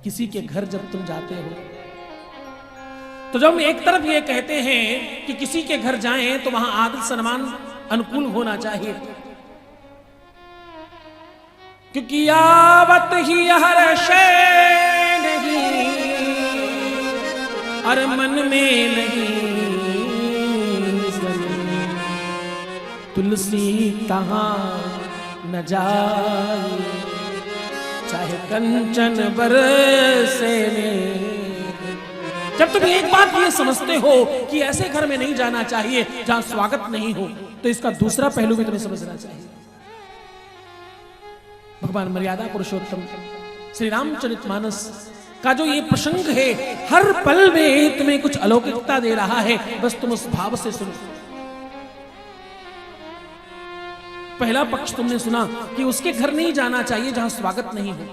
किसी के घर जब तुम जाते हो तो जब हम एक तरफ ये कहते हैं कि किसी के घर जाएं तो वहां आदर सम्मान अनुकूल होना चाहिए, क्योंकि यावत ही हर शय नहीं और मन में नहीं तुलसी तहां न जाए, चाहे कंचन बरसे में। जब तुम एक बात ये समझते हो कि ऐसे घर में नहीं जाना चाहिए जहां स्वागत नहीं हो, तो इसका दूसरा पहलू भी तुम्हें समझना चाहिए। भगवान मर्यादा पुरुषोत्तम श्री रामचरितमानस का जो ये प्रसंग है, हर पल में तुम्हें कुछ अलौकिकता दे रहा है, बस तुम उस भाव से सुनो। पहला पक्ष तुमने सुना कि उसके घर नहीं जाना चाहिए जहां स्वागत नहीं हो,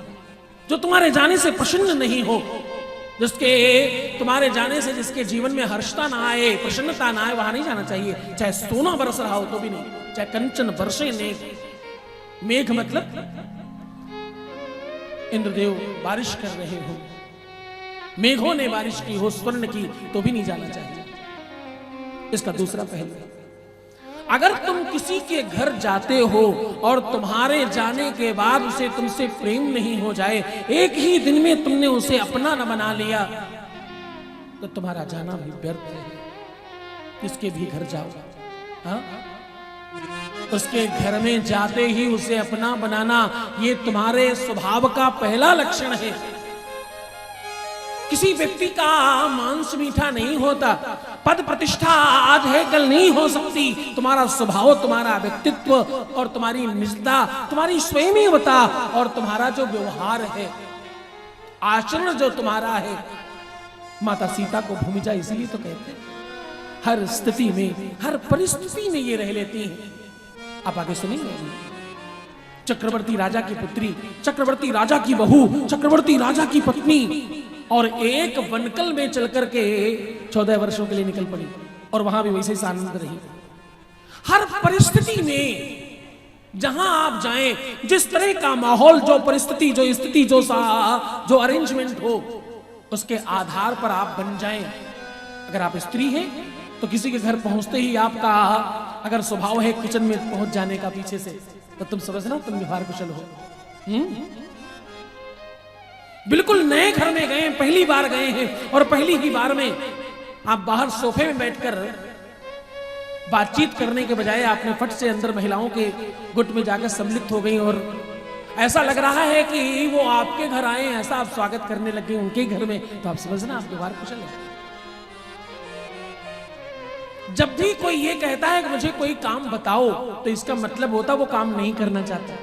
जो तुम्हारे जाने से प्रसन्न नहीं हो, जिसके तुम्हारे जाने से जिसके जीवन में हर्षता ना आए, प्रसन्नता ना आए, वहां नहीं जाना चाहिए। चाहे सोना बरस रहा हो तो भी नहीं, चाहे कंचन बरसे मेघ मतलब इंद्रदेव बारिश कर रहे हो, मेघों ने बारिश की हो स्वर्ण की, तो भी नहीं जाना चाहिए। इसका दूसरा पहलू, अगर तुम किसी के घर जाते हो और तुम्हारे जाने के बाद उसे तुमसे प्रेम नहीं हो जाए, एक ही दिन में तुमने उसे अपना न बना लिया, तो तुम्हारा जाना भी व्यर्थ है। किसके भी घर जाओ, हाँ? उसके घर में जाते ही उसे अपना बनाना, ये तुम्हारे स्वभाव का पहला लक्षण है। किसी व्यक्ति का मांस मीठा नहीं होता, पद प्रतिष्ठा आज है कल नहीं हो सकती। तुम्हारा स्वभाव, तुम्हारा व्यक्तित्व और तुम्हारी निजता, तुम्हारी स्वयंवता और तुम्हारा जो व्यवहार है, आचरण जो तुम्हारा है। माता सीता को भूमिजा इसीलिए तो कहते हैं, हर स्थिति में, हर परिस्थिति में ये रह लेती हैं। आप आगे सुनिए, चक्रवर्ती राजा की पुत्री, चक्रवर्ती राजा की बहू, चक्रवर्ती राजा की पत्नी, और एक वनकल में चल करके 14 वर्षों के लिए निकल पड़ी, और वहां भी वैसे ही आनंद रही। हर परिस्थिति में जहां आप जाएं, जिस तरह का माहौल, जो परिस्थिति, जो स्थिति, जो अरेंजमेंट हो, उसके आधार पर आप बन जाएं। अगर आप स्त्री हैं तो किसी के घर पहुंचते ही आपका अगर स्वभाव है किचन में पहुंच जाने का पीछे से, तो तुम समझना तुम व्यवहार कुशल हो। बिल्कुल नए घर में गए, पहली बार गए हैं, और पहली ही बार में आप बाहर सोफे में बैठकर बातचीत करने के बजाय आपने फट से अंदर महिलाओं के गुट में जाकर सम्मिलित हो गई, और ऐसा लग रहा है कि वो आपके घर आए, ऐसा आप स्वागत करने लग गए उनके घर में, तो आप समझना आप व्यवहार कुशल है। जब भी कोई ये कहता है कि मुझे कोई काम बताओ, तो इसका मतलब होता वो काम नहीं करना चाहता।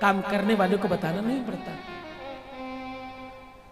काम करने वाले को बताना नहीं पड़ता।